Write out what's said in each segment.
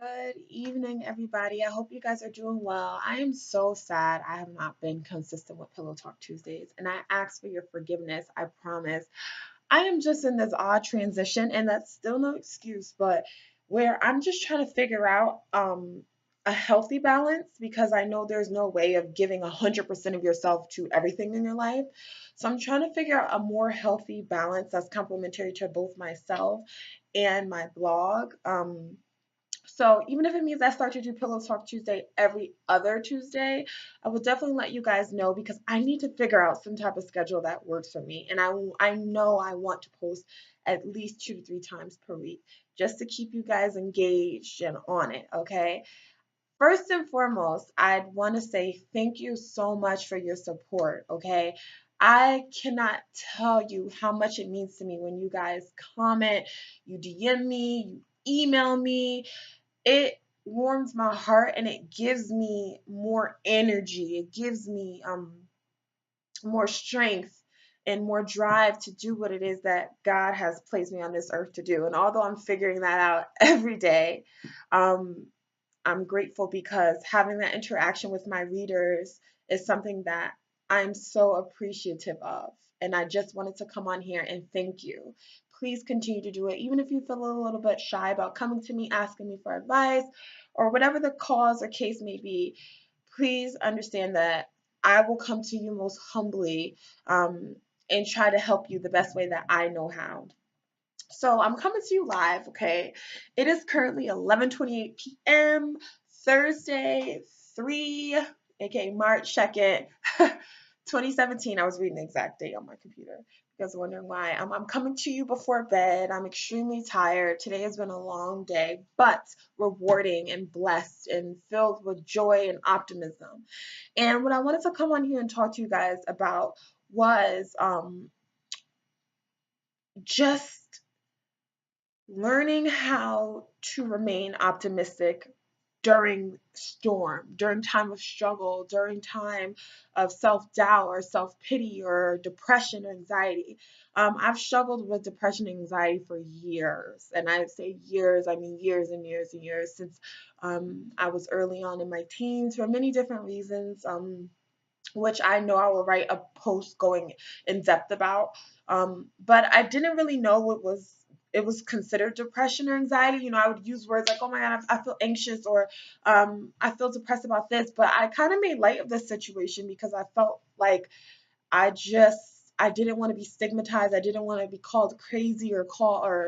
Good evening, everybody. I hope you guys are doing well. I am so sad I have not been consistent with Pillow Talk Tuesdays, and I ask for your forgiveness. I promise. I am just in this odd transition, and that's still no excuse, but where I'm just trying to figure out a healthy balance because I know there's no way of giving 100% of yourself to everything in your life. So I'm trying to figure out a more healthy balance that's complementary to both myself and my blog. So even if it means I start to do Pillow Talk Tuesday every other Tuesday, I will definitely let you guys know because I need to figure out some type of schedule that works for me. And I know I want to post at least 2 to 3 times per week just to keep you guys engaged and on it, okay? First and foremost, I'd want to say thank you so much for your support, okay? I cannot tell you how much it means to me when you guys comment, you DM me, you email me. It warms my heart and it gives me more energy. It gives me more strength and more drive to do what it is that God has placed me on this earth to do. And although I'm figuring that out every day, um, I'm grateful because having that interaction with my readers is something that I'm so appreciative of. And I just wanted to come on here and thank you. Please continue to do it, even if you feel a little bit shy about coming to me, asking me for advice, or whatever the cause or case may be. Please understand that I will come to you most humbly and try to help you the best way that I know how. So I'm coming to you live, okay? It is currently 11:28 p.m. Thursday, 3, aka March 2nd, 2017. I was reading the exact date on my computer. You guys are wondering why. I'm coming to you before bed. I'm extremely tired. Today has been a long day, but rewarding and blessed and filled with joy and optimism. And what I wanted to come on here and talk to you guys about was just learning how to remain optimistic during storm, during time of struggle, during time of self-doubt or self-pity or depression or anxiety. I've struggled with depression and anxiety for years, and I say years, I mean years and years and years since I was early on in my teens for many different reasons. Which I know I will write a post going in depth about. But I didn't really know it was considered depression or anxiety. You know, I would use words like, "Oh my God, I feel anxious," or "I feel depressed about this." But I kind of made light of this situation because I felt like I just I didn't want to be stigmatized. I didn't want to be called crazy or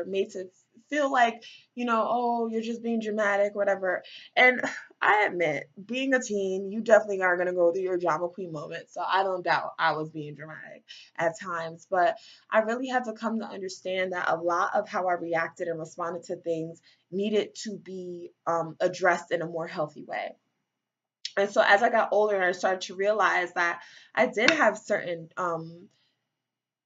made to feel like, oh, you're just being dramatic, whatever. And I admit, being a teen, you definitely are gonna go through your drama queen moment. So I don't doubt I was being dramatic at times, but I really had to come to understand that a lot of how I reacted and responded to things needed to be addressed in a more healthy way. And so as I got older and I started to realize that I did have certain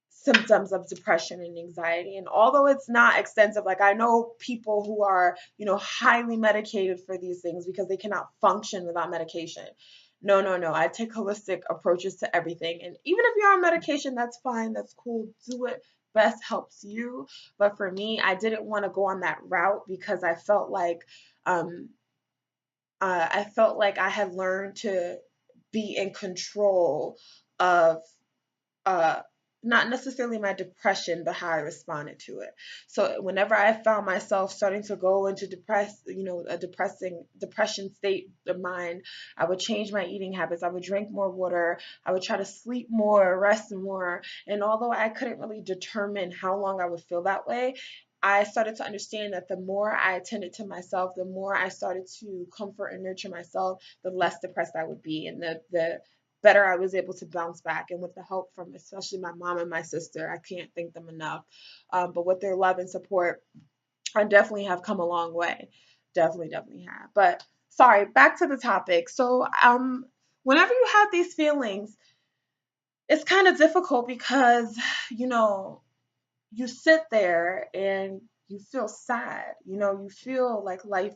symptoms of depression and anxiety. And although it's not extensive, like I know people who are, highly medicated for these things because they cannot function without medication. No, no, no. I take holistic approaches to everything. And even if you're on medication, that's fine. That's cool. Do what best helps you. But for me, I didn't want to go on that route because um, I felt like I had learned to be in control of uh, not necessarily my depression, but how I responded to it. So whenever I found myself starting to go into a depression state of mind, I would change my eating habits. I would drink more water. I would try to sleep more, rest more. And although I couldn't really determine how long I would feel that way, I started to understand that the more I attended to myself, the more I started to comfort and nurture myself, the less depressed I would be, and the better I was able to bounce back. And with the help from especially my mom and my sister, I can't thank them enough. But with their love and support, I definitely have come a long way. Definitely, definitely have. But sorry, back to the topic. So, whenever you have these feelings, it's kind of difficult because, you know, you sit there and you feel sad. You feel like life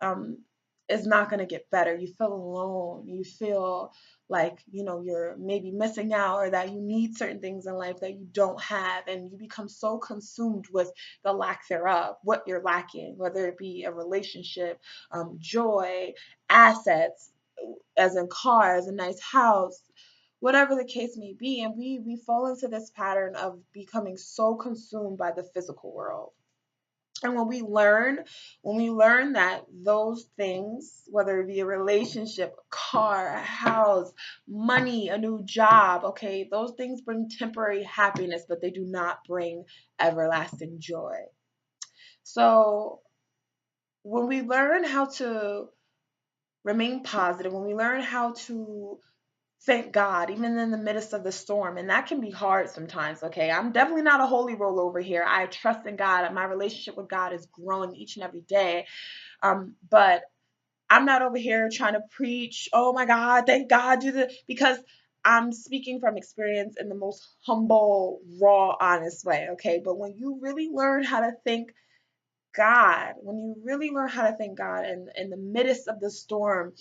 um, is not going to get better. You feel alone. You feel like, you're maybe missing out, or that you need certain things in life that you don't have. And you become so consumed with the lack thereof, what you're lacking, whether it be a relationship, joy, assets, as in cars, a nice house, whatever the case may be. And we fall into this pattern of becoming so consumed by the physical world. And when we learn that those things, whether it be a relationship, a car, a house, money, a new job, okay, those things bring temporary happiness, but they do not bring everlasting joy. So when we learn how to remain positive, when we learn how to thank God, even in the midst of the storm. And that can be hard sometimes, okay? I'm definitely not a holy roll over here. I trust in God, and my relationship with God is growing each and every day. But I'm not over here trying to preach, oh my God, thank God, do the, because I'm speaking from experience in the most humble, raw, honest way, okay? But when you really learn how to thank God, when you really learn how to thank God in the midst of the storm,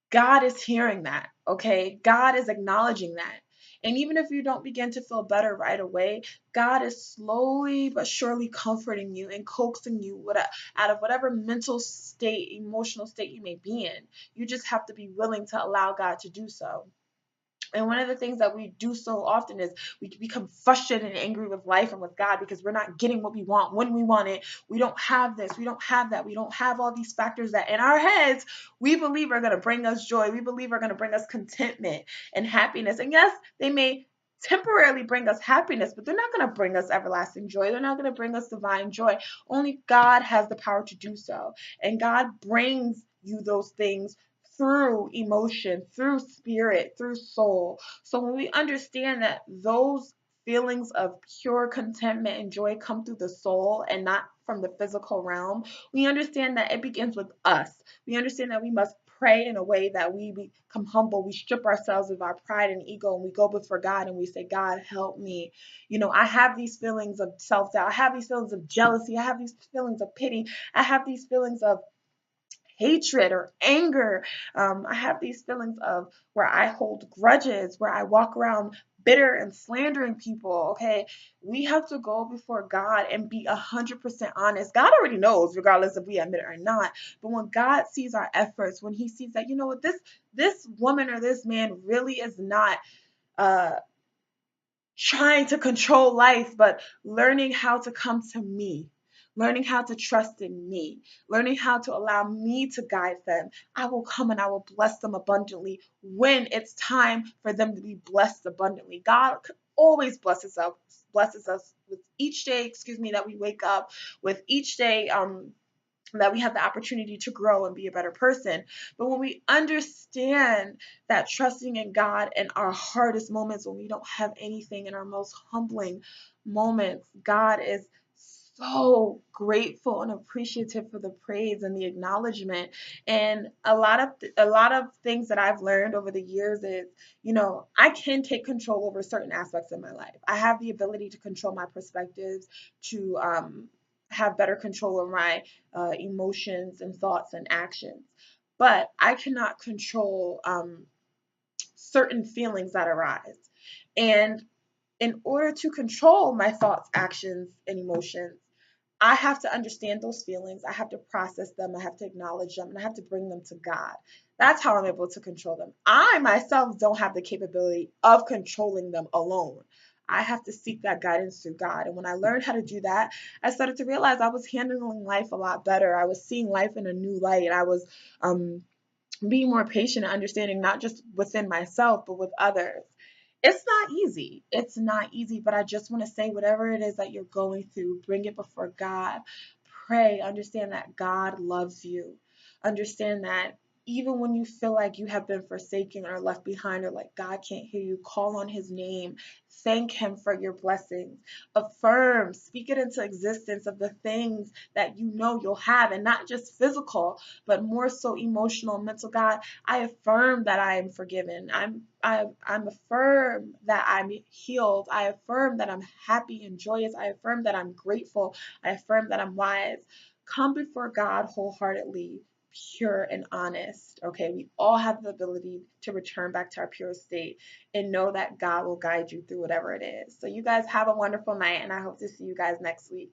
God is hearing that, okay? God is acknowledging that. And even if you don't begin to feel better right away, God is slowly but surely comforting you and coaxing you out of whatever mental state, emotional state you may be in. You just have to be willing to allow God to do so. And one of the things that we do so often is we become frustrated and angry with life and with God because we're not getting what we want when we want it. We don't have this, we don't have that, we don't have all these factors that in our heads we believe are going to bring us joy, we believe are going to bring us contentment and happiness. And yes, they may temporarily bring us happiness, but they're not going to bring us everlasting joy. They're not going to bring us divine joy. Only God has the power to do so. And God brings you those things through emotion, through spirit, through soul. So when we understand that those feelings of pure contentment and joy come through the soul and not from the physical realm, we understand that it begins with us. We understand that we must pray in a way that we become humble. We strip ourselves of our pride and ego, and we go before God and we say, God, help me. I have these feelings of self doubt. I have these feelings of jealousy. I have these feelings of pity. I have these feelings of hatred or anger. I have these feelings of where I hold grudges, where I walk around bitter and slandering people. Okay, we have to go before God and be 100% honest. God already knows, regardless if we admit it or not. But when God sees our efforts, when He sees that, you know what, this woman or this man really is not uh trying to control life, but learning how to come to me, learning how to trust in me, learning how to allow me to guide them. I will come and I will bless them abundantly when it's time for them to be blessed abundantly. God always blesses us with each day, that we wake up, with each day that we have the opportunity to grow and be a better person. But when we understand that trusting in God in our hardest moments, when we don't have anything, in our most humbling moments, God is so grateful and appreciative for the praise and the acknowledgement. And a lot of things that I've learned over the years is, I can take control over certain aspects of my life. I have the ability to control my perspectives, to have better control over my emotions and thoughts and actions. But I cannot control certain feelings that arise. And in order to control my thoughts, actions, and emotions, I have to understand those feelings. I have to process them. I have to acknowledge them, and I have to bring them to God. That's how I'm able to control them. I myself don't have the capability of controlling them alone. I have to seek that guidance through God. And when I learned how to do that, I started to realize I was handling life a lot better. I was seeing life in a new light. I was um, being more patient and understanding, not just within myself, but with others. It's not easy. It's not easy, but I just want to say, whatever it is that you're going through, bring it before God. Pray. Understand that God loves you. Understand that even when you feel like you have been forsaken or left behind, or like God can't hear you, call on His name. Thank Him for your blessings. Affirm, speak it into existence of the things that you know you'll have, and not just physical, but more so emotional and mental. God, I affirm that I am forgiven. I'm affirm that I'm healed. I affirm that I'm happy and joyous. I affirm that I'm grateful. I affirm that I'm wise. Come before God wholeheartedly. pure and honest. Okay, we all have the ability to return back to our pure state and know that God will guide you through whatever it is. So, you guys have a wonderful night, and I hope to see you guys next week.